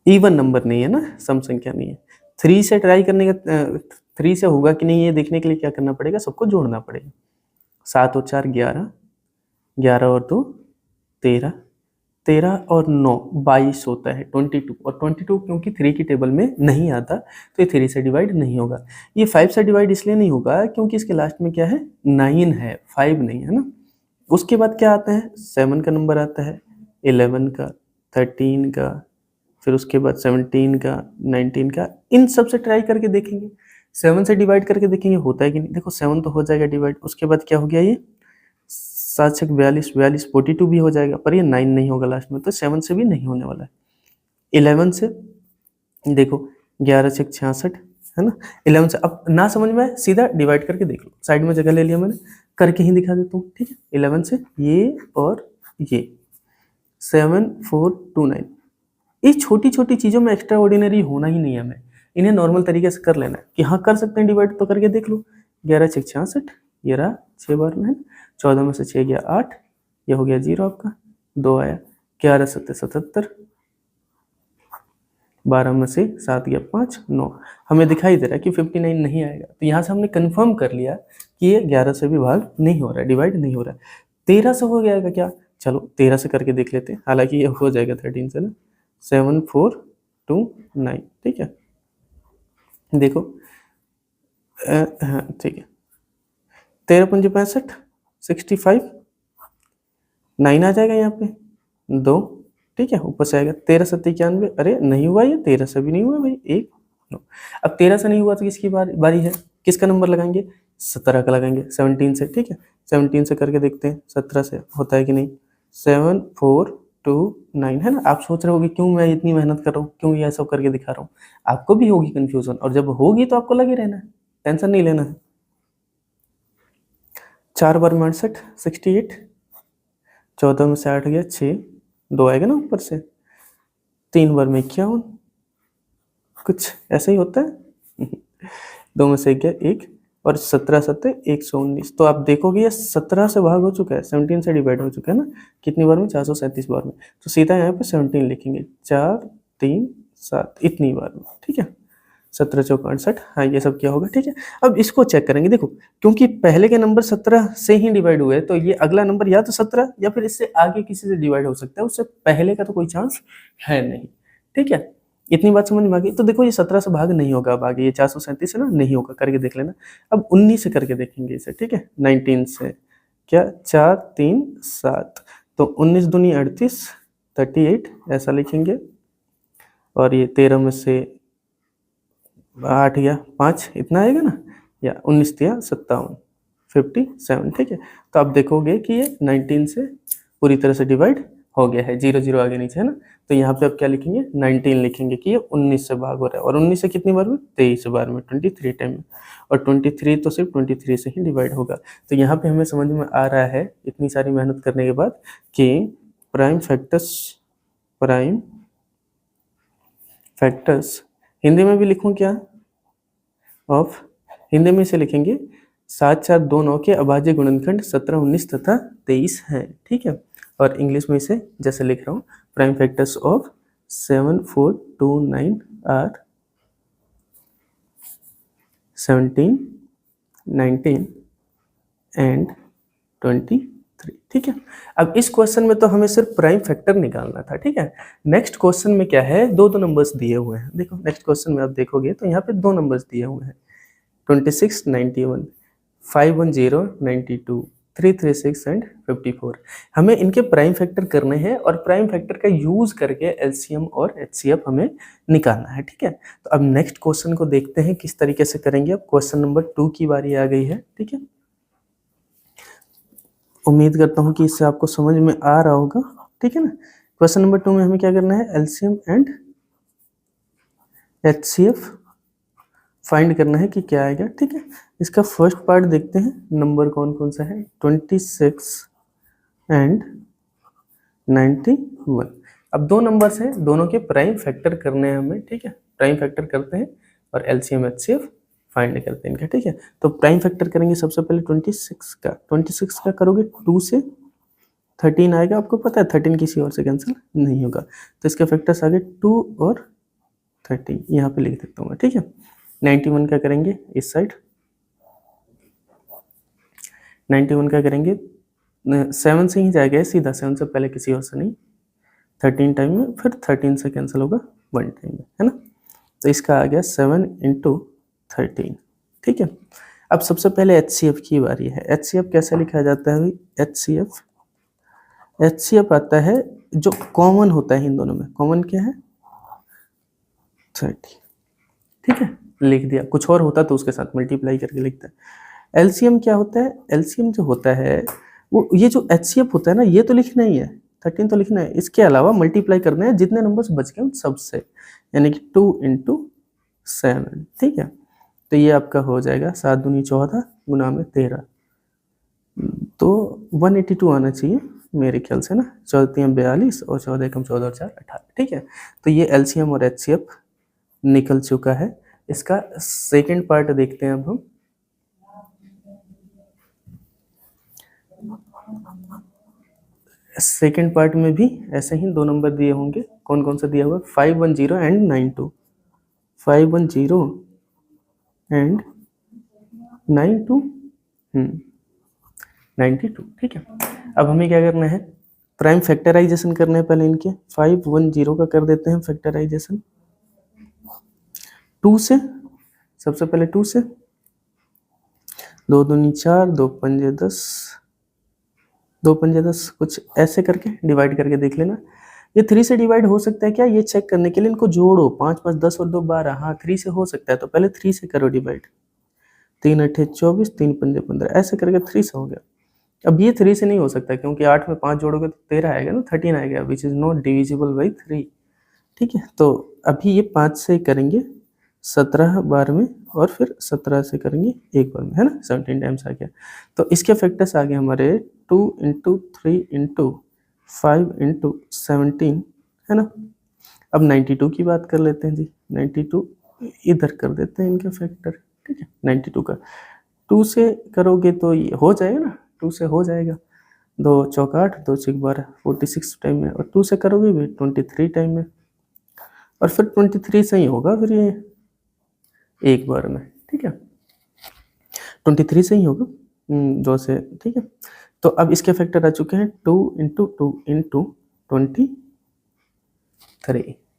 इवन नंबर नहीं है ना, सम संख्या नहीं है। 3 से ट्राई करने का 3 से होगा कि नहीं ये देखने के लिए क्या करना पड़ेगा? सबको जोड़ना पड़ेगा। 7 और 4 11, 11 और 2 13, 13 और 9 22 होता है 22, और 22 क्योंकि 3 की टेबल में नहीं आता तो ये 3 से डिवाइड नहीं होगा। ये 5 से डिवाइड इसलिए नहीं होगा क्योंकि इसके लास्ट में क्या है? 9 है, 5 नहीं है ना। उसके बाद क्या आता है? 7 का नंबर आता है, 11 का, 13 का, फिर उसके बाद 17 का, 19 का। इन सब से ट्राई करके देखेंगे, 7 से डिवाइड करके देखेंगे होता है कि नहीं। देखो 7 तो हो जाएगा डिवाइड। उसके बाद क्या हो गया? ये 7 6 42, 42 42 भी हो जाएगा, पर ये 9 नहीं होगा लास्ट में, तो 7 से भी नहीं होने वाला है। 11 से देखो 11 6 66 है ना। 11 से अब ना समझ में आए सीधा डिवाइड करके देख लो, साइड में जगह ले लिया मैंने, करके ही दिखा देता हूँ। ठीक है, 11 से ये और ये 7429। इस छोटी छोटी चीज़ों में एक्स्ट्रा ऑर्डिनरी होना ही नहीं है हमें, इन्हें नॉर्मल तरीके से कर लेना है कि हाँ कर सकते हैं डिवाइड, तो करके देख लो। 11 6 66, 11 6 बार में है, 14 में से 6 गया 8, ये हो गया 0 आपका, 2 आया, 11 सत्ते 77, 12 में से 7 गया 5, 9। हमें दिखाई दे रहा है कि 59 नहीं आएगा, तो यहाँ से हमने कंफर्म कर लिया कि ये 11 से भी भाग नहीं हो रहा है, डिवाइड नहीं हो रहा है। 13 से हो जाएगा क्या? चलो 13 से करके देख लेते हैं, हालांकि ये हो जाएगा 13 से ना, 7 4 2 9, ठीक है। देखो हाँ ठीक है, 13 पंजे 65, 65, 9 आ जाएगा यहाँ पे, 2, ठीक है, ऊपर से आएगा 13 सत्ते 91, अरे नहीं हुआ, ये 13 से भी नहीं हुआ भाई, 1 नो। अब 13 से नहीं हुआ तो किसकी बारी है, किसका नंबर लगाएंगे, 17 का लगाएंगे, 17 से, ठीक है, 17 से करके देखते हैं 17 से होता है कि नहीं। 7 4 2 9 है ना। आप सोच रहे होगे क्यों मैं इतनी मेहनत कर रहा हूँ, क्यों ये सब करके दिखा रहा हूँ, आपको भी होगी कंफ्यूजन, और जब होगी तो आपको लगे रहना है, टेंशन नहीं लेना है। 4 बार 68, 68, 14 में से 8 गया 6, 2 आएगा ना ऊपर से, 3 बार में 51, कुछ ऐसा ही होता है। 2 में से 1 गया 1, और 17 सत्ते 119। तो आप देखोगे ये 17 से भाग हो चुका है, 17 से डिवाइड हो चुका है ना, कितनी बार में, 437 बार में। तो सीधा यहाँ पे 17 लिखेंगे, 4 3 7 इतनी बार में, ठीक है। 17 चौक 68, हाँ ये सब क्या होगा, ठीक है। अब इसको चेक करेंगे, देखो क्योंकि पहले के नंबर 17 से ही डिवाइड हुए, तो ये अगला नंबर या तो 17 या फिर इससे आगे किसी से डिवाइड हो सकता है, उससे पहले का तो कोई चांस है नहीं, ठीक है। इतनी बात समझ में आ गई। तो देखो ये 17 से भाग नहीं होगा, अब आगे ये 437 है ना, नहीं होगा, करके देख लेना। अब 19 से करके देखेंगे इसे, ठीक है। 19 से क्या, 4 3 7, तो 19 दूनी 38, 38 ऐसा लिखेंगे, और ये 13 में से 8 या 5 इतना आएगा ना, या 19 या 57, 57, ठीक है। तो आप देखोगे कि ये 19 से पूरी तरह से डिवाइड हो गया है, 0 0 आगे नीचे है ना। तो यहाँ पे आप क्या लिखेंगे, 19 लिखेंगे कि ये 19 से भाग हो रहा है, और 19 से कितनी बार में, 23 बार में, 23 टाइम में, और 23 तो सिर्फ 23 से ही डिवाइड होगा। तो यहाँ पे हमें समझ में आ रहा है इतनी सारी मेहनत करने के बाद कि प्राइम फैक्टर्स हिंदी में भी लिखूं क्या, ऑफ, हिंदी में इसे लिखेंगे 7 4 2 9 के अभाज्य गुणनखंड 17 19 तथा 23 हैं, ठीक है। और इंग्लिश में इसे जैसे लिख रहा हूँ, prime factors of 7 4 2 9 are 17 19 and 23, ठीक है। अब इस क्वेश्चन में तो हमें सिर्फ प्राइम फैक्टर निकालना था, ठीक है। नेक्स्ट क्वेश्चन में क्या है, दो नंबर्स दिए हुए हैं। देखो नेक्स्ट क्वेश्चन में आप देखोगे तो यहाँ पे 2 नंबर्स दिए हुए हैं, 26 91, 510 92, 336 एंड 54। हमें इनके प्राइम फैक्टर करने हैं, और प्राइम फैक्टर का यूज करके एलसीएम और एचसीएफ हमें निकालना है, ठीक है। तो अब नेक्स्ट क्वेश्चन को देखते हैं किस तरीके से करेंगे। अब क्वेश्चन नंबर 2 की बारी आ गई है, ठीक है। उम्मीद करता हूँ कि इससे आपको समझ में आ रहा होगा, ठीक है ना। क्वेश्चन नंबर 2 में हमें क्या करना है, एलसीएम एंड एचसीएफ फाइंड करना है कि क्या आएगा, ठीक है। इसका फर्स्ट पार्ट देखते हैं, नंबर कौन कौन सा है, 26 एंड 91। अब 2 नंबर्स हैं, दोनों के प्राइम फैक्टर करने हैं हमें, ठीक है। प्राइम फैक्टर करते हैं और एलसीएम एचसीएफ फाइंड करते हैं इनका, ठीक है। तो प्राइम फैक्टर करेंगे सबसे पहले 26 का करोगे 2 से 13 आएगा, आपको पता है 13 किसी और से कैंसिल नहीं होगा, तो इसके फैक्टर्स आ गए 2 और 13, यहाँ पे लिख देता हूँ मैं, ठीक है। 91 का करेंगे इस साइड, 91 का करेंगे 7 से ही जाएगा सीधा, 7 से पहले किसी और से नहीं, 13 टाइम में, फिर 13 से कैंसिल होगा 1 टाइम में, है ना। तो इसका आ गया 7 × 13, ठीक है। अब सबसे पहले एचसीएफ की बारी है। एचसीएफ कैसे लिखा जाता है, एचसीएफ आता है जो कॉमन होता है इन दोनों में, कॉमन क्या है 30, ठीक है, लिख दिया। कुछ और होता तो उसके साथ मल्टीप्लाई करके लिखता है। एलसीएम क्या होता है, एलसीएम जो होता है वो, ये जो एचसीएफ होता है ना, ये तो लिखना ही है, 13 तो लिखना है, इसके अलावा मल्टीप्लाई करना है जितने नंबर्स बच गए उन सबसे, यानी कि 2 × 7, ठीक है। तो ये आपका हो जाएगा 7 दूनी 14 गुना में 13, तो 182 आना चाहिए मेरे ख्याल से ना, 14 42 और 14 कम 14 और 4 18, ठीक है। तो ये एलसीएम और एचसीएफ निकल चुका है। इसका सेकंड पार्ट देखते हैं अब हम। सेकेंड पार्ट में भी ऐसे ही 2 नंबर दिए होंगे। कौन कौन सा दिया हुआ? 510 एंड 92, 510 एंड 92, 92। ठीक है, अब हमें क्या करना है? प्राइम फैक्टराइजेशन करना है पहले इनके। 510 का कर देते हैं फैक्टराइजेशन 2 से। सबसे पहले 2 से, 2 दूनी 4, 2 पंजे 10, 2 पंजे 10, कुछ ऐसे करके डिवाइड करके देख लेना। ये 3 से डिवाइड हो सकता है क्या, ये चेक करने के लिए इनको जोड़ो। 5 5 10 और 2 12, हाँ 3 से हो सकता है, तो पहले 3 से करो डिवाइड। 3 8 24, 3 पंजे 15, ऐसे करके 3 से हो गया। अब ये 3 से नहीं हो सकता, क्योंकि 8 में 5 जोड़ोगे तो 13 आएगा ना, 13 आएगा, which is not divisible by 3। ठीक है, तो अभी ये 5 से करेंगे 17 बार में, और फिर 17 से करेंगे एक बार में, है ना, 17 टाइम्स आ गया। तो इसके फैक्टर्स आ गए हमारे 2 इंटू 3 इंटू 5 इंटू 17, है ना। अब 92 की बात कर लेते हैं जी। 92 इधर कर देते हैं इनके फैक्टर। ठीक है, 92 का 2 से करोगे तो ये हो जाएगा ना, 2 से हो जाएगा। 2 चौक 8, 2 6 12, 46 टाइम में, और 2 से करोगे भी 23 टाइम में, और फिर 23 से ही होगा फिर ये एक बार में। ठीक है, 23 से ही होगा 2 से। ठीक है, तो अब इसके फैक्टर आ चुके हैं 2 इंटू 2 इंटू 23।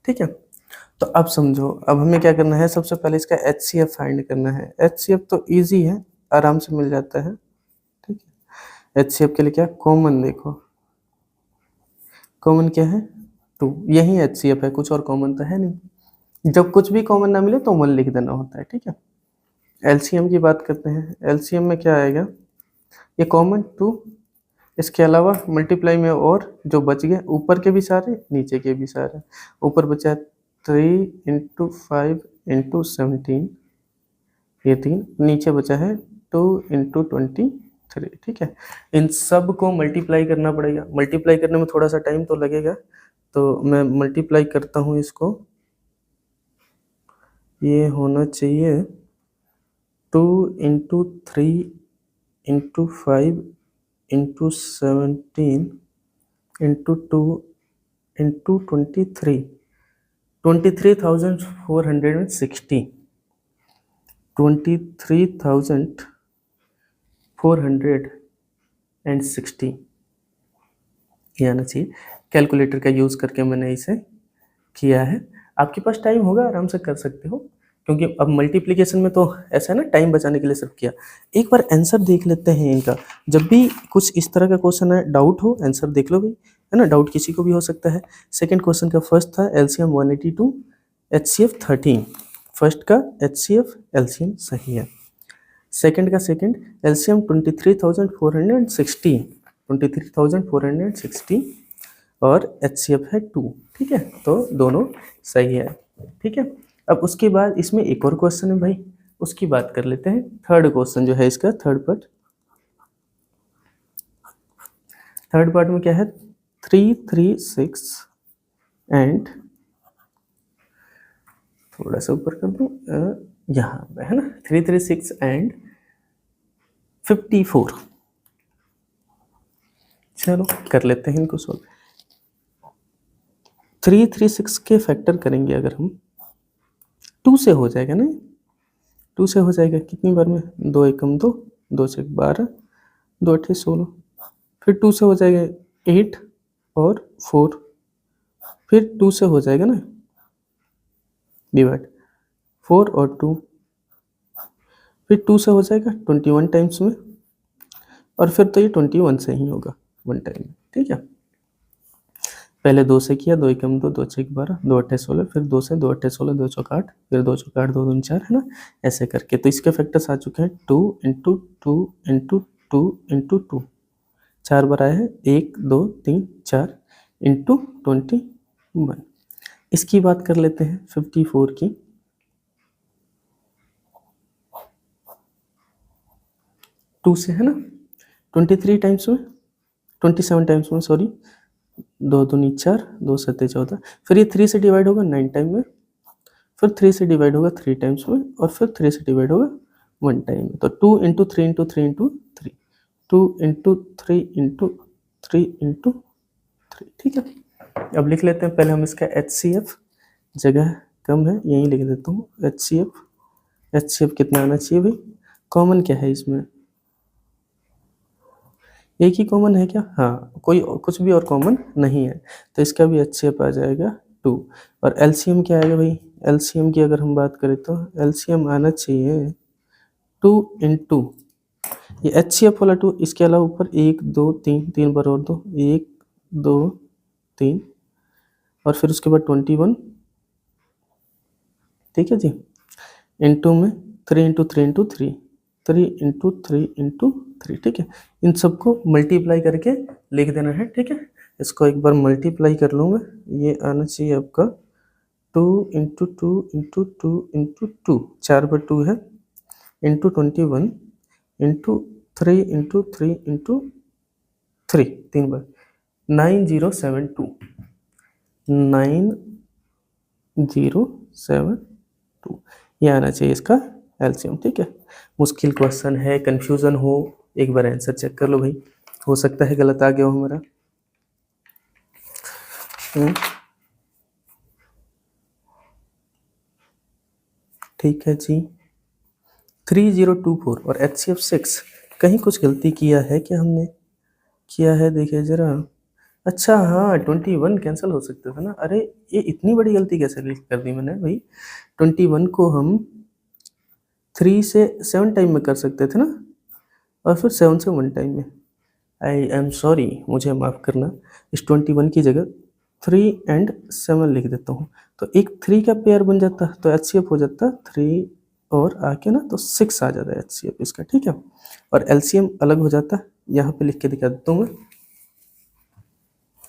ठीक है, तो अब समझो, अब हमें क्या करना है? सबसे पहले इसका HCF फाइंड करना है। HCF तो इजी है, आराम से मिल जाता है। ठीक है, HCF के लिए क्या कॉमन, देखो कॉमन क्या है 2, यही HCF है, कुछ और कॉमन तो है नहीं। जब कुछ भी कॉमन ना मिले तो 1 लिख देना होता है। ठीक है, LCM की बात करते हैं। LCM में क्या आएगा? ये कॉमन 2, इसके अलावा मल्टीप्लाई में और जो बच गए, ऊपर के भी सारे नीचे के भी सारे। ऊपर बचा 3 इंटू 5 इंटू 17, ये 3, नीचे बचा है 2 इंटू 23। ठीक है, इन सब को मल्टीप्लाई करना पड़ेगा। मल्टीप्लाई करने में थोड़ा सा टाइम तो लगेगा, तो मैं मल्टीप्लाई करता हूँ इसको। ये होना चाहिए 2 into 3 into 5 into 17 into 2 into 23, 23,460, 23,460 ये आना चाहिए। कैलकुलेटर का यूज़ करके मैंने इसे किया है। आपके पास टाइम होगा, आराम से कर सकते हो, क्योंकि अब मल्टीप्लिकेशन में तो ऐसा है ना, टाइम बचाने के लिए सब किया। एक बार आंसर देख लेते हैं इनका। जब भी कुछ इस तरह का क्वेश्चन है, डाउट हो, आंसर देख लो भाई, है ना। डाउट किसी को भी हो सकता है। सेकंड क्वेश्चन का फर्स्ट था LCM 182, HCF 13। फर्स्ट का HCF LCM सही है। सेकंड का सेकंड LCM 23,460, 23,460, और HCF है 2। ठीक है, तो दोनों सही है। ठीक है, अब उसके बाद इसमें एक और क्वेश्चन है भाई, उसकी बात कर लेते हैं। थर्ड क्वेश्चन जो है इसका, थर्ड पार्ट में क्या है? 336 एंड, थोड़ा सा ऊपर कर दूं, यहाँ पे है ना, 336 एंड 54। चलो कर लेते हैं इनको सॉल्व। 336 के फैक्टर करेंगे अगर हम, 2 से हो जाएगा ना, 2 से हो जाएगा कितनी बार में? 2 एकम 2, 2 से 12, 2 अट्ठे 16, फिर 2 से हो जाएगा 8 और 4, फिर 2 से हो जाएगा ना डिवाइड, 4 और 2, फिर 2 से हो जाएगा 21 टाइम्स में, और फिर तो ये 21 से ही होगा 1 टाइम में। ठीक है, पहले 2 से किया, 2 एकम 2, 2 छक 12, 2 अट्ठे 16, फिर 2 से, 2 अट्ठे 16, 2 चौक 8, फिर 2 चौक 8, 2 दूनी 4, है ना, ऐसे करके। तो इसके फैक्टर्स आ चुके हैं 2 इंटू 2 इंटू 2 इंटू 2, 4 बार आया है, 1 2 3 4 इंटू 21। इसकी बात कर लेते हैं 54 की। 2 से है ना, 23 टाइम्स में, 27 टाइम्स में, सॉरी, 2 दूनी 4, 2 सत्ते 14, फिर ये 3 से डिवाइड होगा 9 टाइम में, फिर 3 से डिवाइड होगा 3 टाइम्स में, और फिर 3 से डिवाइड होगा 1 टाइम में। तो 2 into 3 into 3 into 3, 2 into 3 into 3 into 3, ठीक है। अब लिख लेते हैं, पहले हम इसका HCF, जगह कम है यहीं लिख देता हूँ HCF कितना आना चाहिए भाई, कॉमन क्या है इसमें, एक ही कॉमन है क्या, हाँ कोई कुछ भी और कॉमन नहीं है, तो इसका भी HCF आ जाएगा 2। और LCM क्या आएगा भाई, LCM की अगर हम बात करें तो LCM आना चाहिए 2 इंटू ये HCF वाला 2, इसके अलावा ऊपर 1 2 3, 3 बार और 2, 1 2 3 और फिर उसके बाद 21, ठीक है जी, इंटू में 3 इंटू 3 इंटू 3, 3 इंटू 3 इंटू 3, ठीक है। इन सबको मल्टीप्लाई करके लिख देना है, ठीक है। इसको एक बार मल्टीप्लाई कर लूँगा, ये आना चाहिए आपका 2 इंटू 2 इंटू 2 इंटू 2, 4 बार 2 है, इंटू 21 इंटू 3 इंटू 3 इंटू 3, 3 बार 9072, 9072 ये आना चाहिए इसका एलसीएम, ठीक है। मुश्किल क्वेश्चन है, कंफ्यूजन हो, एक बार आंसर चेक कर लो भाई, हो सकता है गलत आ गया हो हमारा। ठीक है जी, 3024 और HCF 6, कहीं कुछ गलती किया है क्या हमने, किया है देखिए जरा, अच्छा हाँ 21 कैंसिल हो सकता था ना, अरे ये इतनी बड़ी गलती कैसे कर दी मैंने भाई, 21 को हम 3 से 7 टाइम में कर सकते थे ना, और फिर 7 से 1 टाइम में, आई एम सॉरी, मुझे माफ़ करना, इस 21 की जगह 3 एंड 7 लिख देता हूँ, तो एक 3 का पेयर बन जाता, तो HCF हो जाता 3 और आके ना तो 6 आ जाता है HCF इसका, ठीक है। और LCM अलग हो जाता, यहाँ पे लिख के दिखा देता हूँ मैं,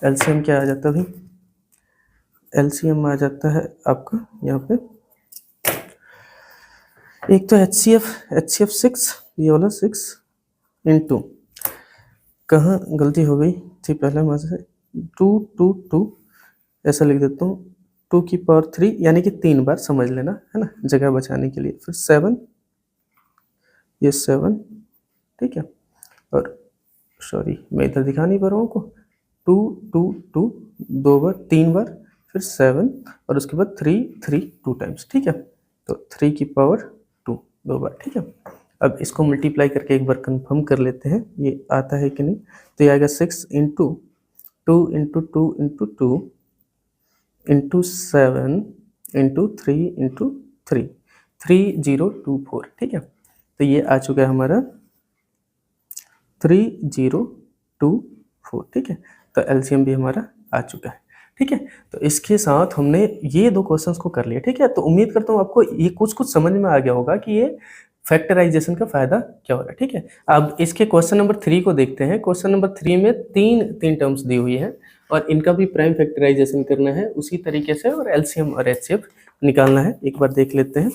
LCM क्या आ जाता भाई, LCM आ जाता है आपका यहाँ पे, एक तो HCF 6, ये वाला 6 इंटू, कहाँ गलती हो गई थी पहले वहाँ से, 2 ऐसा लिख देता हूँ, 2 की पावर 3 यानी कि 3 बार समझ लेना है ना, जगह बचाने के लिए, फिर 7, ये 7, ठीक है। और सॉरी मैं इधर दिखा नहीं पा रहा हूँ आपको, 2 2 बार, 3 बार, फिर 7 और उसके बाद 3 2 टाइम्स, ठीक है। तो 3 की पावर 2 2 बार, ठीक है। अब इसको मल्टीप्लाई करके एक बार कंफर्म कर लेते हैं ये आता है कि नहीं, तो ये आएगा 6 into 2 into 2 into 2 into 7 into 3 into 3, 3024, ठीक है। तो ये आ चुका है हमारा 3024, ठीक है। तो एलसीएम भी हमारा आ चुका है, ठीक है। तो इसके साथ हमने ये 2 क्वेश्चंस को कर लिया, ठीक है। तो उम्मीद करता हूँ आपको ये कुछ समझ में आ गया होगा कि ये फैक्टराइजेशन का फायदा क्या हो रहा है, ठीक है। अब इसके क्वेश्चन नंबर 3 को देखते हैं। क्वेश्चन नंबर 3 में तीन टर्म्स दी हुई है और इनका भी प्राइम फैक्टराइजेशन करना है उसी तरीके से, और एलसीएम और एचसीएफ निकालना है। एक बार देख लेते हैं,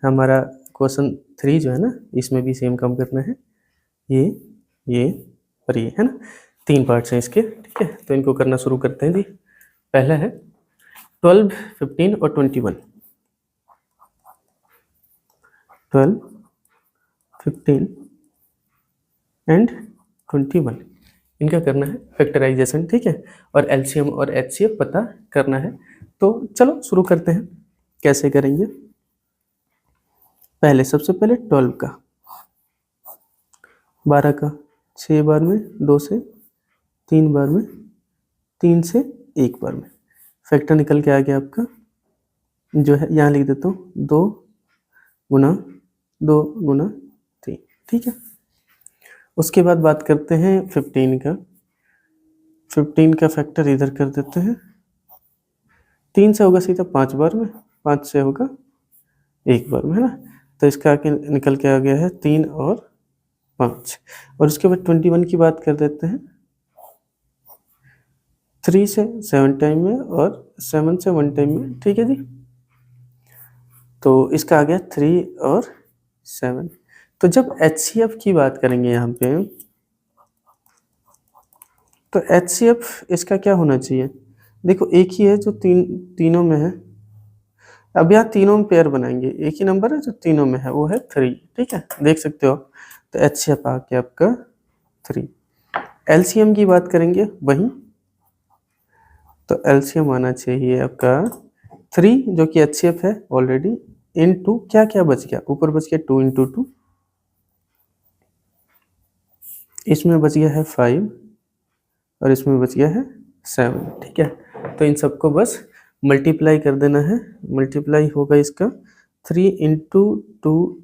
हमारा क्वेश्चन 3 जो है ना, इसमें भी सेम काम करना है, ये और ये है ना, 3 पार्ट्स हैं इसके, ठीक है। तो इनको करना शुरू करते हैं जी। पहला है 12, 15 और 21, 12, 15 एंड 21, इनका करना है फैक्टराइजेशन, ठीक है। और एलसीएम और एचसीएफ पता करना है। तो चलो शुरू करते हैं, कैसे करेंगे। पहले सबसे पहले 12 का, 12 का 6 बार में, 2 से 3 बार में, 3 से 1 बार में, फैक्टर निकल के आ गया आपका, जो है यहाँ लिख देता हूँ 2 गुना 3, ठीक है। उसके बाद बात करते हैं 15 का, 15 का फैक्टर इधर कर देते हैं, 3 से होगा सीधा 5 बार में, 5 से होगा 1 बार में, है ना। तो इसका आके निकल के आ गया है 3 और 5। और उसके बाद 21 की बात कर देते हैं, 3 से 7 टाइम में और 7 से 1 टाइम में, ठीक है जी। तो इसका आ गया 3 और 7। तो जब HCF की बात करेंगे यहाँ पे, तो HCF इसका क्या होना चाहिए, देखो एक ही है जो तीनों में है। अब यहाँ तीनों में पेयर बनाएंगे, एक ही नंबर है जो तीनों में है, वो है 3, ठीक है, देख सकते हो आप। तो HCF आ गया आपका 3। LCM की बात करेंगे वहीं तो एलसीएम आना चाहिए आपका 3 जो कि एचसीएफ है ऑलरेडी, इनटू क्या क्या बच गया, ऊपर बच गया 2 × 2, इसमें बच गया है 5 और इसमें बच गया है 7। ठीक है, तो इन सबको बस मल्टीप्लाई कर देना है। मल्टीप्लाई होगा इसका 3 × 2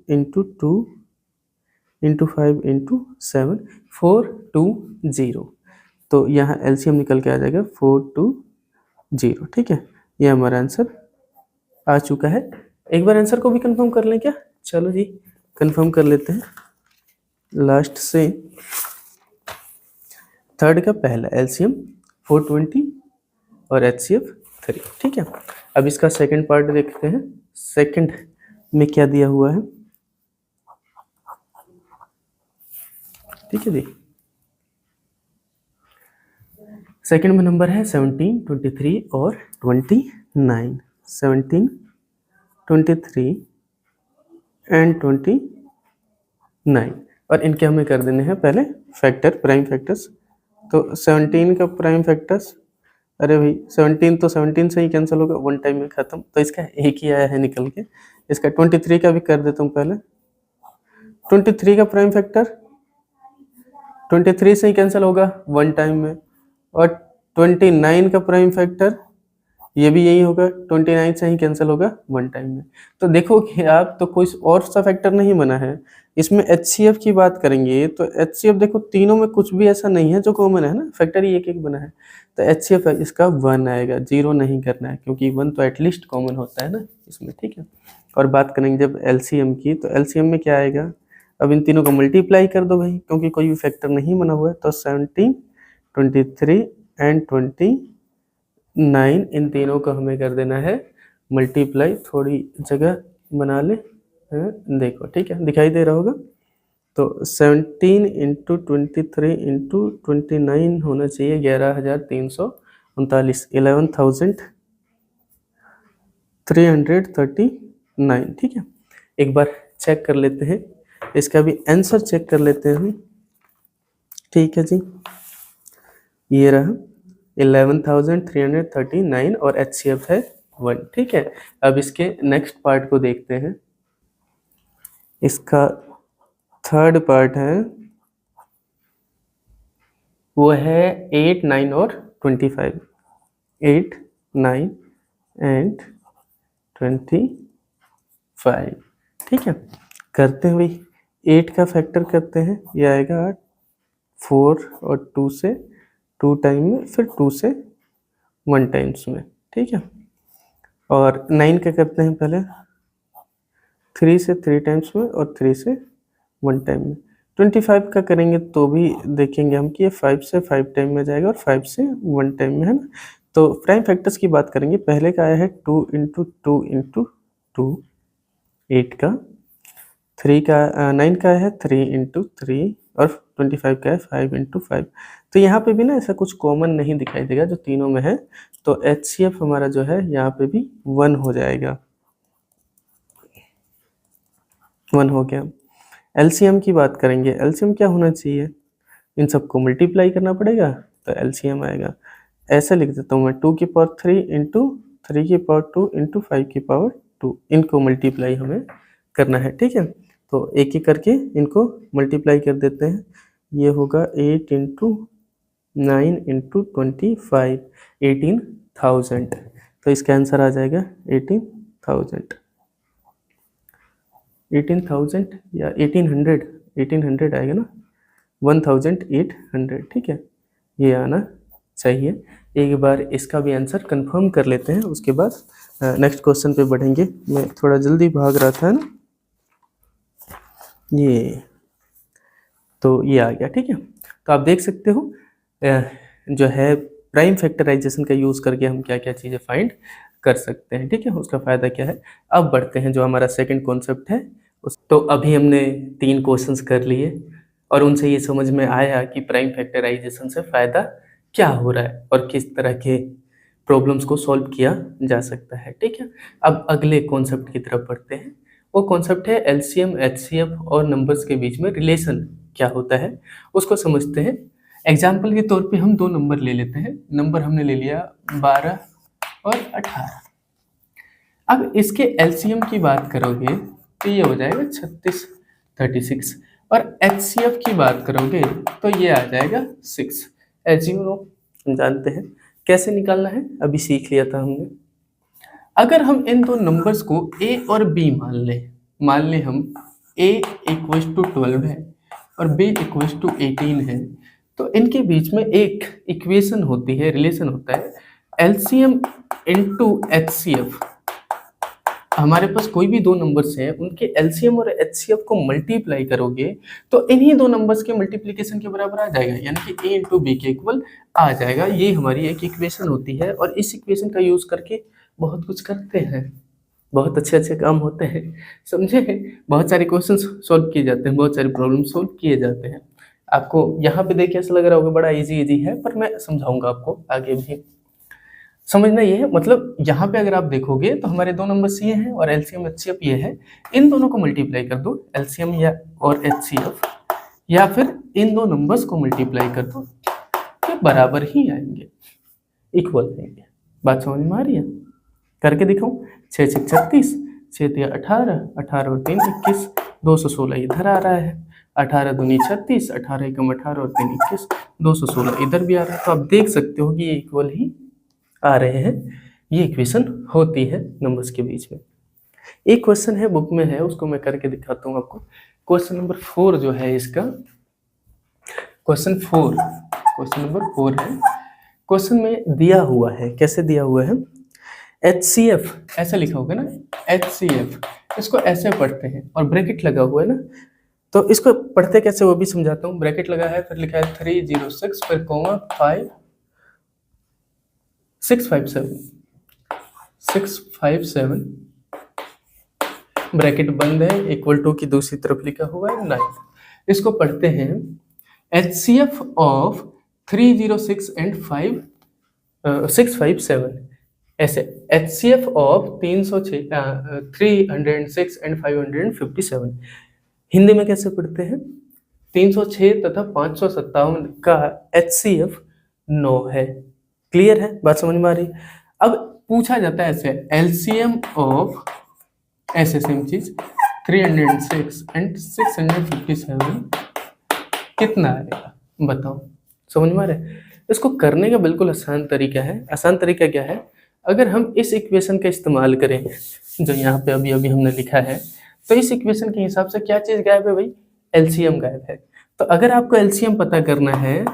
× 2 × 5 × 7, 420। तो यहाँ एलसीएम निकल के आ जाएगा 420। ठीक है, ये हमारा आंसर आ चुका है। एक बार आंसर को भी कंफर्म कर लें क्या? चलो जी कंफर्म कर लेते हैं। लास्ट से थर्ड का पहला एलसीएम 420 और एचसीएफ 3। ठीक है, अब इसका सेकंड पार्ट देखते हैं। सेकंड में क्या दिया हुआ है? ठीक है जी, सेकंड में नंबर है 17, 23 और 29। 17, 23 एंड 29, और इनके हमें कर देने हैं पहले फैक्टर, प्राइम फैक्टर्स। तो 17 का प्राइम फैक्टर्स, अरे भाई 17 तो 17 से ही कैंसिल होगा, वन टाइम में ख़त्म, तो इसका एक ही आया है निकल के। इसका 23 का भी कर देता हूँ पहले। 23 का प्राइम फैक्टर 23 से ही कैंसिल होगा वन टाइम में, और 29 का प्राइम फैक्टर ये भी यही होगा, 29 से ही कैंसिल होगा वन टाइम में। तो देखो कि आप तो कोई और सा फैक्टर नहीं बना है। इसमें एचसीएफ की बात करेंगे तो एचसीएफ देखो तीनों में कुछ भी ऐसा नहीं है जो कॉमन है ना, फैक्टर ही एक एक बना है। तो एचसीएफ इसका 1 आएगा, 0 नहीं करना है क्योंकि 1 तो एटलीस्ट कॉमन होता है ना इसमें। ठीक है, और बात करेंगे जब एलसीएम की, तो एलसीएम में क्या आएगा? अब इन तीनों को मल्टीप्लाई कर दो भाई, क्योंकि कोई भी फैक्टर नहीं बना हुआ है। तो 17, 23 एंड 29, इन तीनों को हमें कर देना है मल्टीप्लाई। थोड़ी जगह बना ले, देखो ठीक है दिखाई दे रहा होगा। तो 17 × 23 × 29 होना चाहिए 11,339, 11,339। ठीक है, एक बार चेक कर लेते हैं, इसका भी आंसर चेक कर लेते हैं हम। ठीक है जी, ये रहा 11,339 और एचसीएफ है 1। ठीक है, अब इसके नेक्स्ट पार्ट को देखते हैं। इसका थर्ड पार्ट है वो है 8, 9 और 25। 8, 9 एंड 25। ठीक है, करते हैं भाई, 8 का फैक्टर करते हैं, ये आएगा 4 और 2 से 2 टाइम में, फिर 2 से 1 टाइम्स में। ठीक है, और 9 का करते हैं पहले 3 से 3 टाइम्स में और 3 से 1 टाइम में। 25 का करेंगे तो भी देखेंगे हम कि ये 5 से 5 टाइम में जाएगा और 5 से 1 टाइम में, है ना। तो प्राइम फैक्टर्स की बात करेंगे, पहले का आया है 2 × 2 × 2 8 का, 3 का 9 का है 3 × 3 और 25 का है 5 × 5। तो यहाँ पे भी ना ऐसा कुछ कॉमन नहीं दिखाई देगा जो तीनों में है, तो एचसीएफ हमारा जो है यहाँ पे भी 1 हो जाएगा, 1 हो गया। एलसीएम की बात करेंगे, एलसीएम क्या होना चाहिए? इन सबको मल्टीप्लाई करना पड़ेगा तो एलसीएम आएगा। ऐसा लिख देता हूँ मैं 2 की पावर 3 × 3 की पावर 2 × 5 की पावर 2, इनको मल्टीप्लाई हमें करना है। ठीक है, तो एक एक करके इनको मल्टीप्लाई कर देते हैं। ये होगा 8 × 9 × 25, 18,000। तो इसका आंसर आ जाएगा 18,000, 18,000 या 1800, 1800 आएगा ना, 1800। ठीक है, ये आना चाहिए। एक बार इसका भी आंसर कंफर्म कर लेते हैं, उसके बाद नेक्स्ट क्वेश्चन पे बढ़ेंगे। मैं थोड़ा जल्दी भाग रहा था ना, ये तो ये आ गया। ठीक है, तो आप देख सकते हो जो है प्राइम फैक्टराइजेशन का यूज़ करके हम क्या क्या चीज़ें फाइंड कर सकते हैं। ठीक है, उसका फ़ायदा क्या है। अब बढ़ते हैं जो हमारा सेकंड कॉन्सेप्ट है तो अभी हमने 3 क्वेश्चंस कर लिए और उनसे ये समझ में आया कि प्राइम फैक्टराइजेशन से फ़ायदा क्या हो रहा है और किस तरह के प्रॉब्लम्स को सॉल्व किया जा सकता है। ठीक है, अब अगले कॉन्सेप्ट की तरफ बढ़ते हैं। वो कॉन्सेप्ट है एलसीएम, एचसीएफ और नंबर्स के बीच में रिलेशन क्या होता है, उसको समझते हैं। एग्जाम्पल के तौर पे हम दो नंबर ले लेते हैं। नंबर हमने ले लिया 12 और 18। अब इसके एलसीएम की बात करोगे तो ये हो जाएगा 36, 36। और एचसीएफ की बात करोगे तो ये आ जाएगा 6। एचजीरो हम जानते हैं कैसे निकालना है, अभी सीख लिया था हमने। अगर हम इन दो नंबर्स को ए और बी मान लें हम a इक्वल्स टू 12 है और b इक्वल्स टू 18 है, तो इनके बीच में एक इक्वेशन होती है, रिलेशन होता है एलसीएम इनटू एचसीएफ। हमारे पास कोई भी दो नंबर्स हैं, उनके एलसीएम और एचसीएफ को मल्टीप्लाई करोगे तो इन्हीं दो नंबर्स के मल्टीप्लिकेशन के बराबर आ जाएगा, यानी कि a इंटू बी के इक्वल आ जाएगा। ये हमारी एक इक्वेशन होती है और इस इक्वेशन का यूज करके बहुत कुछ करते हैं, बहुत अच्छे अच्छे काम होते हैं, समझे। बहुत सारे क्वेश्चन सॉल्व किए जाते हैं, बहुत सारे प्रॉब्लम सॉल्व किए जाते हैं। आपको यहाँ पे देख के ऐसा लग रहा होगा बड़ा इजी है, पर मैं समझाऊंगा आपको आगे भी। समझना ये है, मतलब यहाँ पे अगर आप देखोगे तो हमारे दो नंबर्स ये हैं और एलसीएम एचसीएफ ये है। इन दोनों को मल्टीप्लाई कर दो, एलसीएम या और एचसीएफ, या फिर इन दो नंबर्स को मल्टीप्लाई कर दो, तो बराबर ही आएंगे, इक्वल आएंगे। बात समझ में आ रही है? करके दिखाऊं। 6 6 36, 6 3 18, 18 और 3 21, 216 इधर आ रहा है, 18 दूनी 36, 18 एकम 18 और 3 21, 216 इधर भी आ रहा है। तो आप देख सकते हो कि ये इक्वल ही आ रहे हैं। ये इक्वेशन होती है नंबर्स के बीच में। एक क्वेश्चन है, बुक में है, उसको मैं करके दिखाता हूँ आपको। क्वेश्चन नंबर 4 जो है इसका, क्वेश्चन नंबर 4 है। क्वेश्चन में दिया हुआ है, कैसे दिया हुआ है, HCF ऐसे लिखा होगा ना, HCF, इसको ऐसे पढ़ते हैं और ब्रैकेट लगा हुआ है ना, तो इसको पढ़ते कैसे वो भी समझाता हूँ। ब्रैकेट लगा है, फिर लिखा है 306, फिर कोमा 657 ब्रैकेट बंद है, इक्वल टू की दूसरी तरफ लिखा हुआ है 9। इसको पढ़ते हैं HCF ऑफ 306 एंड 657, ऐसे HCF ऑफ 306 एंड 557। हिंदी में कैसे पढ़ते हैं, 306 तथा 557 का HCF 9 है। क्लियर है, बात समझ में आ रही। अब पूछा जाता है ऐसे, एलसीएम ऑफ ऐसे सेम चीज 306 एंड 657 कितना आएगा, बताओ। समझ में आ रहा है? इसको करने का बिल्कुल आसान तरीका है। आसान तरीका क्या है, अगर हम इस इक्वेशन का इस्तेमाल करें जो यहाँ पे अभी अभी हमने लिखा है, तो इस इक्वेशन के हिसाब से क्या चीज गायब है भाई, एलसीएम गायब है। तो अगर आपको एलसीएम पता करना है,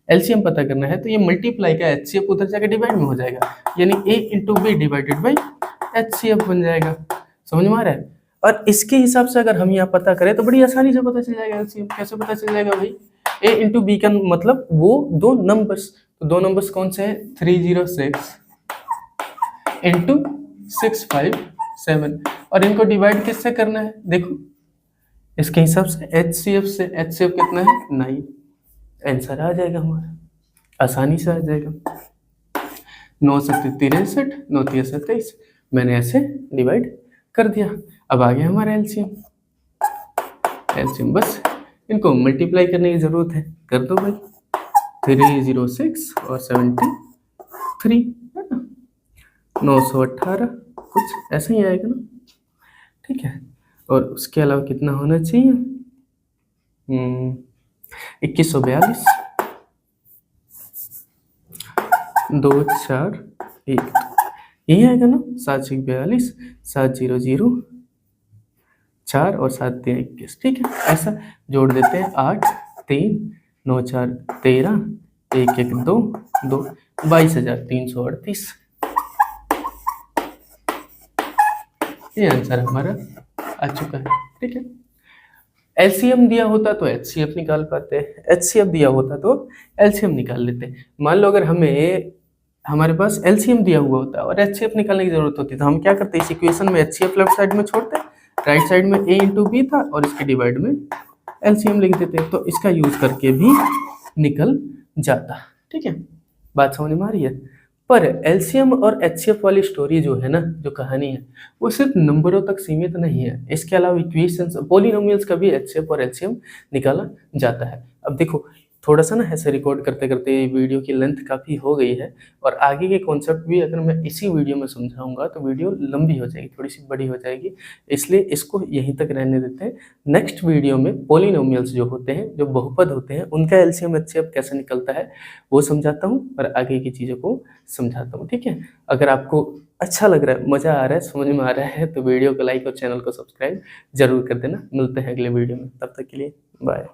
एलसीएम पता करना है, तो ये मल्टीप्लाई का एचसीएफ उधर जाकर डिवाइड में हो जाएगा, यानी a into b divided by HCF बन जाएगा। समझ में आ रहा है? और इसके हिसाब से अगर हम यहाँ पता करें तो बड़ी आसानी से पता चल जाएगा एलसीएम। कैसे पता चल जाएगा भाई, a इंटू बी का मतलब वो दो नंबर्स, तो दो नंबर्स कौन से हैं, 306 इंटू 657, और इनको डिवाइड किससे करना है, देखो इसके हिसाब से एचसीएफ से। एचसीएफ कितना है, 9। आंसर आ जाएगा हमारा, आसानी से आ जाएगा। 9 से 63, 9 3 27, मैंने ऐसे डिवाइड कर दिया। अब आ गया हमारा एलसीएम। बस इनको मल्टीप्लाई करने की जरूरत है, कर दो भाई। 306 और 73 है ना, 918 कुछ ऐसा ही आएगा ना, ठीक है। और उसके अलावा कितना होना चाहिए, 2142, 2 4 1, यही आएगा ना, 7 6 42, 7 0 0 4 और 7 3 21, ठीक है। ऐसा जोड़ देते हैं, 8 3 9 4 13, 1 1 2 2, 22,338। ये आंसर हमारा आ चुका है, ठीक है। एलसीएम दिया होता तो एचसीएफ निकाल पाते, एचसीएफ दिया होता तो एलसीएम निकाल लेते। मान लो अगर हमारे पास एलसीएम दिया हुआ होता और एचसीएफ निकालने की जरूरत होती तो हम क्या करते, इस इक्वेशन में एचसीएफ लेफ्ट साइड में छोड़ते, राइट साइड में a इंटू बी था और इसके डिवाइड में एलसीएम लिख देते, तो इसका यूज करके भी निकल जाता, ठीक है। बात समझ में आ रही है? पर एलसीएम और एचसीएफ वाली स्टोरी जो है ना, जो कहानी है, वो सिर्फ नंबरों तक सीमित नहीं है। इसके अलावा इक्वेशंस, पॉलिनोमियल्स का भी एचसीएफ और एलसीएम निकाला जाता है। अब देखो थोड़ा सा ना ऐसे रिकॉर्ड करते करते वीडियो की लेंथ काफ़ी हो गई है, और आगे के कॉन्सेप्ट भी अगर मैं इसी वीडियो में समझाऊंगा तो वीडियो लंबी हो जाएगी, थोड़ी सी बड़ी हो जाएगी, इसलिए इसको यहीं तक रहने देते हैं। नेक्स्ट वीडियो में पॉलिनोमियल्स जो होते हैं, जो बहुपद होते हैं, उनका एलसीएम एचसीएफ कैसे निकलता है वो समझाता हूँ, और आगे की चीज़ों को समझाता हूँ। ठीक है, अगर आपको अच्छा लग रहा है, मज़ा आ रहा है, समझ में आ रहा है, तो वीडियो को लाइक और चैनल को सब्सक्राइब जरूर कर देना। मिलते हैं अगले वीडियो में, तब तक के लिए बाय।